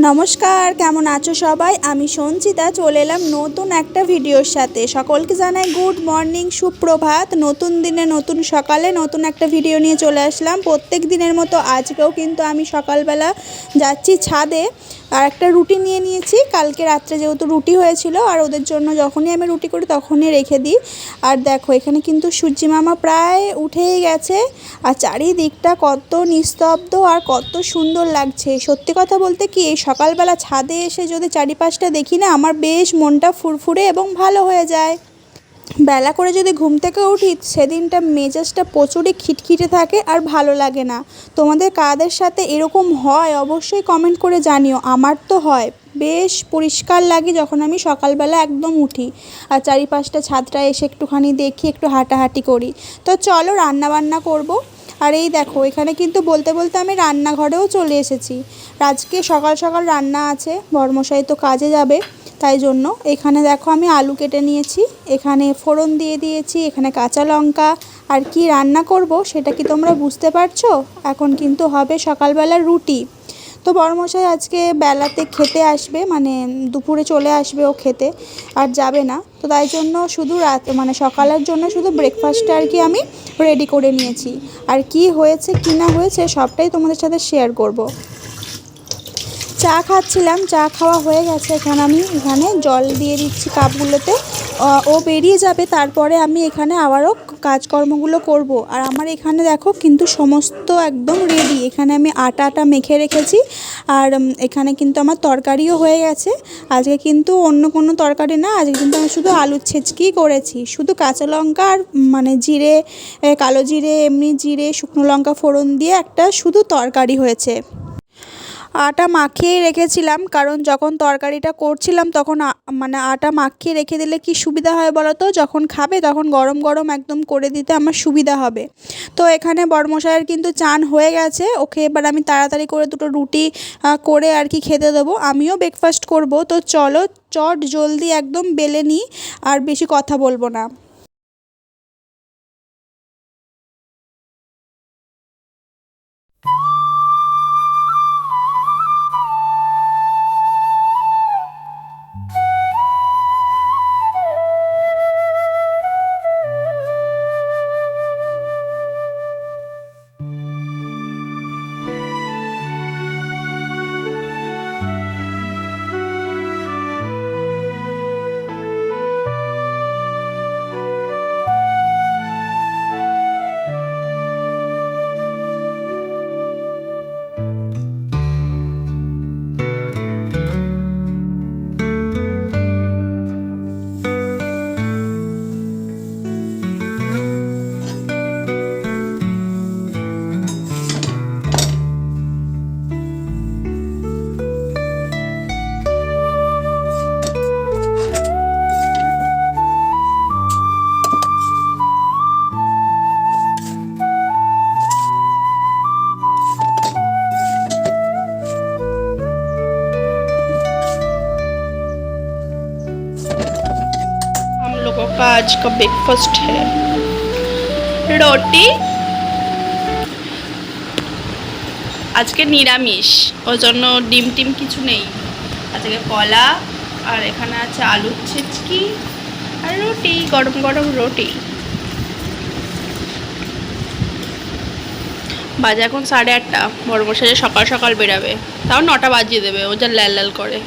নমস্কার, কেমন আছো সবাই? আমি সঞ্চিতা চলে এলাম নতুন একটা ভিডিওর সাথে। সকলকে জানাই গুড মর্নিং, সুপ্রভাত। নতুন দিনে নতুন সকালে নতুন একটা ভিডিও নিয়ে চলে আসলাম। প্রত্যেক দিনের মতো আজকেও কিন্তু আমি সকালবেলা যাচ্ছি ছাদে আর একটা রুটি নিয়ে নিয়েছি। কালকে রাত্রে যেহেতু রুটি হয়েছিল আর ওদের জন্য যখনই আমি রুটি করি তখনই রেখে দিই। আর দেখো এখানে কিন্তু সূর্যি মামা প্রায় উঠেই গেছে আর চারিদিকটা কত নিস্তব্ধ আর কত সুন্দর লাগছে। সত্যি কথা বলতে কি, এই সকালবেলা ছাদে এসে যদি চারিপাশটা দেখি না, আমার বেশ মনটা ফুরফুরে এবং ভালো হয়ে যায়। বেলা করে যদি ঘুম থেকে উঠি সেদিনটা মেজাজটা প্রচুরই খিটখিটে থাকে আর ভালো লাগে না। তোমাদের কাদের সাথে এরকম হয় অবশ্যই কমেন্ট করে জানিও। আমার তো হয়, বেশ পরিষ্কার লাগে যখন আমি সকালবেলা একদম উঠি আর চারিপাশটা ছাদটা এসে একটুখানি দেখি, একটু হাঁটাহাঁটি করি। তো চলো রান্না বান্না করব। আর এই দেখো এখানে কিন্তু বলতে বলতে আমি রান্নাঘরেও চলে এসেছি। আজকে সকাল সকাল রান্না আছে, বড়মশাই তো কাজে যাবে, তাই জন্য এখানে দেখো আমি আলু কেটে নিয়েছি, এখানে ফোড়ন দিয়ে দিয়েছি, এখানে কাঁচা লঙ্কা। আর কি রান্না করব সেটা কি তোমরা বুঝতে পারছো? এখন কিন্তু হবে সকালবেলা রুটি। তো বড়মশাই আজকে বেলাতে খেতে আসবে, মানে দুপুরে চলে আসবে ও খেতে, আর যাবে না। তো তাই জন্য শুধু সকালের জন্য শুধু ব্রেকফাস্টটা আর কি আমি রেডি করে নিয়েছি। আর কি হয়েছে কি না হয়েছে সবটাই তোমাদের সাথে শেয়ার করব। চা খাচ্ছিলাম, চা খাওয়া হয়ে গেছে। এখানে জল দিয়ে দিচ্ছি কাপগুলোতে। ও বেরিয়ে যাবে, তারপরে আমি এখানে আবারও কাজকর্মগুলো করব। আর আমার এখানে দেখো কিন্তু সমস্ত একদম রেডি। এখানে আমি আটা মেখে রেখেছি আর এখানে কিন্তু আমার তরকারিও হয়ে গেছে। আজকে কিন্তু অন্য কোনো তরকারি না, আজকে কিন্তু আমি শুধু আলুর ছেঁচকিই করেছি। শুধু কাঁচা লঙ্কা আর জিরে, কালো জিরে, এমনি জিরে, শুকনো লঙ্কা ফোড়ন দিয়ে একটা শুধু তরকারি হয়েছে। আটা মাখিয়ে রেখেছিলাম, কারণ যখন তরকারিটা করছিলাম তখন আটা মাখিয়ে রেখে দিলে কি সুবিধা হয় বলো তো, যখন খাবে তখন গরম গরম একদম করে দিতে আমার সুবিধা হবে। তো এখানে বড়মশাইয়ের কিন্তু চান হয়ে গেছে, ওকে এবার আমি তাড়াতাড়ি করে দুটো রুটি করে আর কি খেতে দেবো। আমিও ব্রেকফাস্ট করব। তো চলো চট জলদি একদম বেলে নিই, আর বেশি কথা বলবো না। हम लोगों का आज का ब्रेकफास्ट है रोटी। আজকে নিরামিষ, ওই জন্য ডিম টিম কিছু নেই। আজকে কলা আর এখানে আছে আলুর ছেচকি আর রুটি, গরম গরম রুটি। বাজে এখন 8:30। বড়মশাই সকাল সকাল বেরাবে, তাও 9টা বাজিয়ে দেবে, ও যা লাল লাল করে।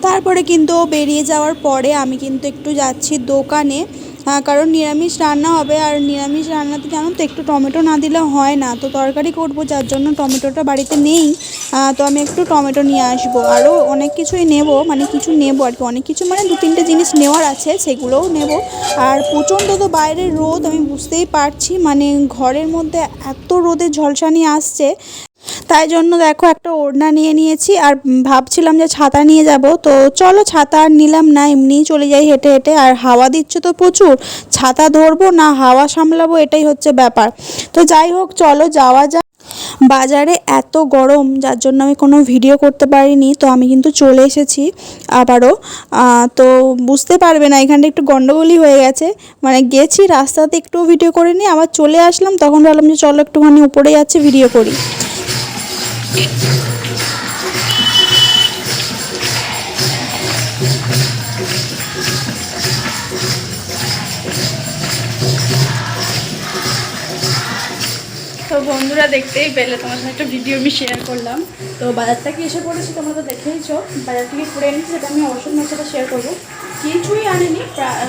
তারপরে কিন্তু ও বেরিয়ে যাওয়ার পরে আমি কিন্তু একটু যাচ্ছি দোকানে, কারণ নিরামিষ রান্না হবে। আর নিরামিষ রান্নাতে জানো তো একটু টমেটো না দিলে হয় না। তো তরকারি করবো, যার জন্য টমেটোটা বাড়িতে নেই। তো আমি একটু টমেটো নিয়ে আসবো। আরও অনেক কিছুই নেব, কিছু নেব আর কি, অনেক কিছু 2-3টে জিনিস নেওয়ার আছে, সেগুলোও নেব। আর প্রচণ্ড তো বাইরের রোদ, আমি বুঝতেই পারছি, ঘরের মধ্যে এত রোদের ঝলসানি আসছে। তাই জন্য দেখো একটা ওড়না নিয়ে নিয়েছি আর ভাবছিলাম যে ছাতা নিয়ে যাব। তো চলো ছাতা আর নিলাম না, এমনিই চলে যাই হেঁটে হেঁটে। আর হাওয়া দিচ্ছে তো প্রচুর, ছাতা ধরবো না হাওয়া সামলাবো, এটাই হচ্ছে ব্যাপার। তো যাই হোক চলো যাওয়া যাক। বাজারে এত গরম যার জন্য আমি কোনো ভিডিও করতে পারিনি। তো আমি কিন্তু চলে এসেছি আবারও। তো বুঝতে পারবে না, এখানটা একটু গন্ডগোলই হয়ে গেছে। মানে গেছি রাস্তাতে একটু ভিডিও করে নিয়ে আবার চলে আসলাম, তখন ভাবলাম যে চলো একটুখানি উপরে যাচ্ছে ভিডিও করি। তো বন্ধুরা, দেখতেই পেলে তোমার সাথে একটা ভিডিও আমি শেয়ার করলাম। তো বাজার থেকে এসে পড়েছি, তোমরা তো দেখেইছো। বাজার থেকে করে এনেছি, সেটা আমি অবশ্যই তোমার সাথে শেয়ার করবো। কিছুই আনিনি,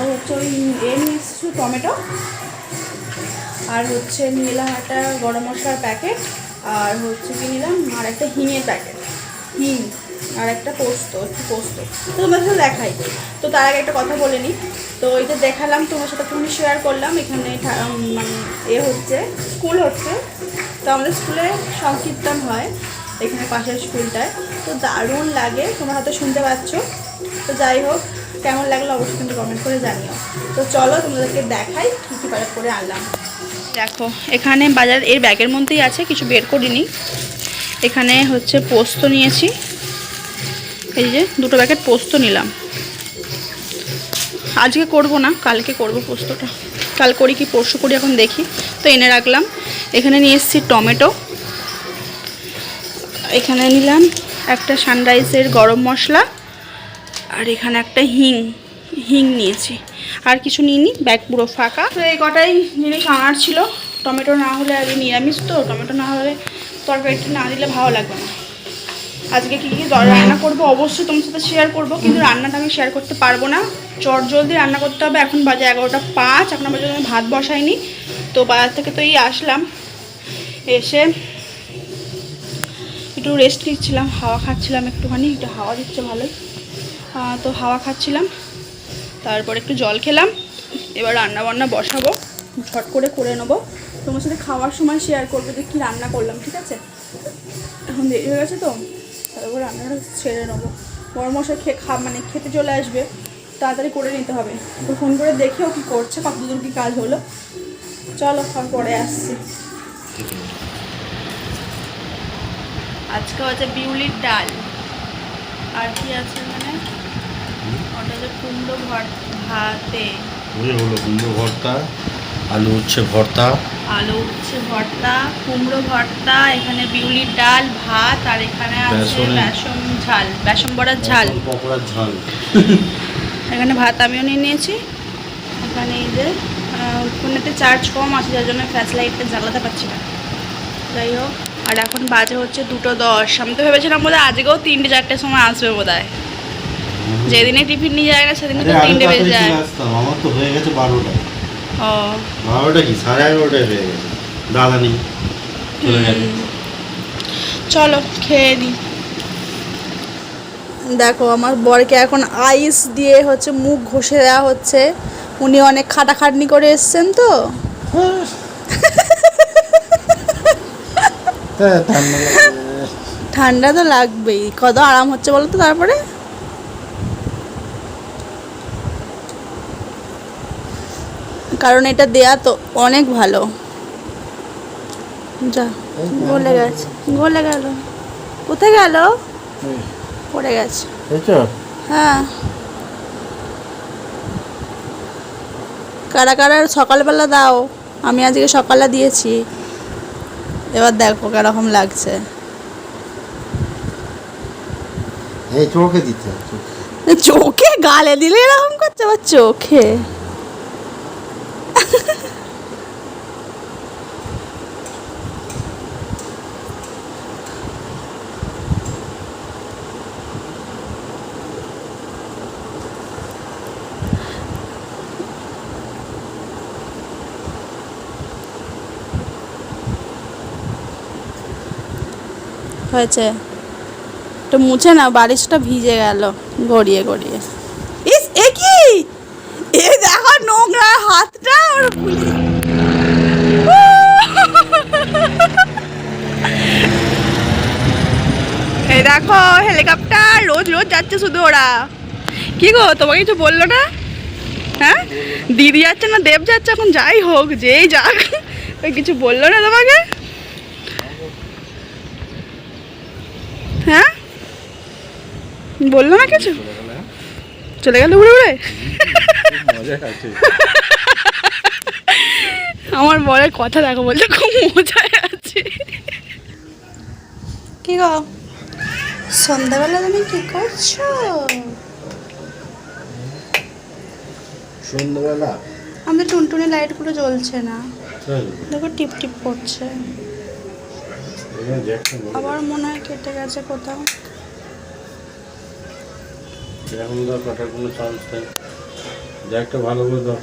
হচ্ছে ওই নিয়ে এসেছি টমেটো, আর হচ্ছে নিলাম একটা গরম মশলার প্যাকেট, আর হচ্ছে কি নিলাম আর একটা হিঙের প্যাকেট, হিং, আর একটা পোস্ত, একটু পোস্ত। তো তোমার সাথে দেখাই। তো তার আগে একটা কথা বলে নিই। তো এটা দেখালাম, তোমার সাথে একটু শেয়ার করলাম। এখানে মানে হচ্ছে স্কুল হচ্ছে। তো আমাদের স্কুলে সংকীর্তন হয় এখানে পাশের স্কুলটায়। তো দারুণ লাগে, তোমরা হয়তো শুনতে পাচ্ছ। তো যাই হোক, কেমন লাগলো অবশ্যই কিন্তু কমেন্ট করে জানিও। তো চলো তোমাদেরকে দেখাই কী কী বাজার করে আনলাম। দেখো, এখানে বাজার এর ব্যাগের মধ্যেই আছে, কিছু বের করিনি। এখানে হচ্ছে পোস্ত নিয়েছি, এই যে 2 প্যাকেট পোস্ত নিলাম। আজকে করব না, কালকে করব পোস্তটা। কাল করি কি পরশু করি এখন দেখি। তো এনে রাখলাম। এখানে নিয়ে এসেছি টমেটো। এখানে নিলাম একটা সানরাইজের গরম মশলা, আর এখানে একটা হিং নিয়েছি। আর কিছু নিইনি, ব্যাগ পুরো ফাঁকা। তো এই কটাই জিনিস আনার ছিল। টমেটো না হলে, আগে নিরামিষ তো, টমেটো না হলে তরকারিটা না দিলে ভালো লাগবে না। আজকে কী কী রান্না করবো অবশ্যই তোমার সাথে শেয়ার করবো, কিন্তু রান্নাটা আমি শেয়ার করতে পারবো না। জলদি রান্না করতে হবে। এখন বাজে 11:05, এখন পর্যন্ত আমি ভাত বসাইনি। তো বাজার থেকে তো এই আসলাম, এসে একটু রেস্ট নিচ্ছিলাম, হাওয়া খাচ্ছিলাম একটুখানি, একটু হাওয়া দিচ্ছে ভালোই। তো হাওয়া খাচ্ছিলাম, তারপর একটু জল খেলাম। এবার রান্না বান্না বসাবো, ঝট করে নেবো। তোমার সাথে খাওয়ার সময় শেয়ার করবো যে কী রান্না করলাম, ঠিক আছে? এখন দেরি হয়ে গেছে তো, তারপর রান্নাটা ছেড়ে নেবো। বড় মশাই মানে খেতে চলে আসবে, তাড়াতাড়ি করে নিতে হবে। তো ফোন করে দেখেও কী করছে, কত দূর কী কাজ হলো। চলো, পরে আসছি। আজকে হচ্ছে বিউলির ডাল, আর কি আছে মানে ওটা যে কুমড়ো ভাতে, কুমড়ো ভর্তা, আলু উচ্ছে ভর্তা, কুমড়ো ভর্তা, এখানে বিউলির ডাল, ভাত, আর এখানে আছে বেসন বড়ার ঝাল, পকোড়ার ঝাল। এখানে ভাত আমিও নিয়ে নিয়েছি। এখানে এই যে ফোনেতে চার্জ কম আছে, যার জন্য ফ্ল্যাশ লাইটটা জ্বালাতে পারছি না। যাই হোক, আর এখন বাজে হচ্ছে 2:10। আমি তো ভেবেছিলাম বোধহয় আজকেও 3টে-4টের সময় আসবে বোধহয়। যেদিনে টিফিন নিয়ে যায় না সেদিনে তো 3টে বেজে যায়। আমার তো হয়ে গেছে 12টা। ও 12টা কি 11:30 হয়ে গেছে, দাদা নেই, চলে গেছে। চলো খেয়ে নিই। দেখো, আমার বরকে এখন আইস দিয়ে হচ্ছে মুখ ঘষে দেওয়া হচ্ছে। উনি অনেক খাটাখাটনি করে এসছেন তো। ঠান্ডা তো লাগবেই, কত আরাম হচ্ছে বলো তো। তারপরে কারণ এটা দেয়া তো অনেক ভালো। যা গলে গেছে, গলে গেল, কোথায় গেল? পড়ে গেছে। হ্যাঁ, কারা কারা সকালবেলা দাও, আমি আজকে সকালে দিয়েছি। এবার দেখো কিরকম লাগছে। চোখে দিতে, চোখে গালে দিলে এরকম করছে, আবার চোখে। হয়েছে, একটু মুছে না, বালিশটা ভিজে গেল গড়িয়ে গড়িয়ে। ইস, এ কি, এ দেখো নোংরা হাতটা ওর খুলে। এই দেখো হেলিকপ্টার, রোজ রোজ যাচ্ছে শুধু ওরা। কি গো, তোমাকে কিছু বললো না? হ্যাঁ, দিদি যাচ্ছে না দেব যাচ্ছে, এখন যাই হোক যেই যাক, ওই কিছু বললো না তোমাকে? হ্যাঁ বললো না কিছু, চলে গেল উড়ে উড়ে। মজা আছে। আমার বরের কথা দেখো, বলতে খুব মজায় আছে। কি গো সন্ধ্যাবেলা তুমি কি করছো? সন্ধ্যাবেলা আমাদের টুনটুনি লাইটগুলো জ্বলছে না, চল দেখো টিপ টিপ করছে। এখানে জ্যাকটা বড়। আবার মনে হয় কেটে গেছে কোথাও। এখন তো কাটার কোনো চান্স নেই। জ্যাকটা ভালো করে দাও।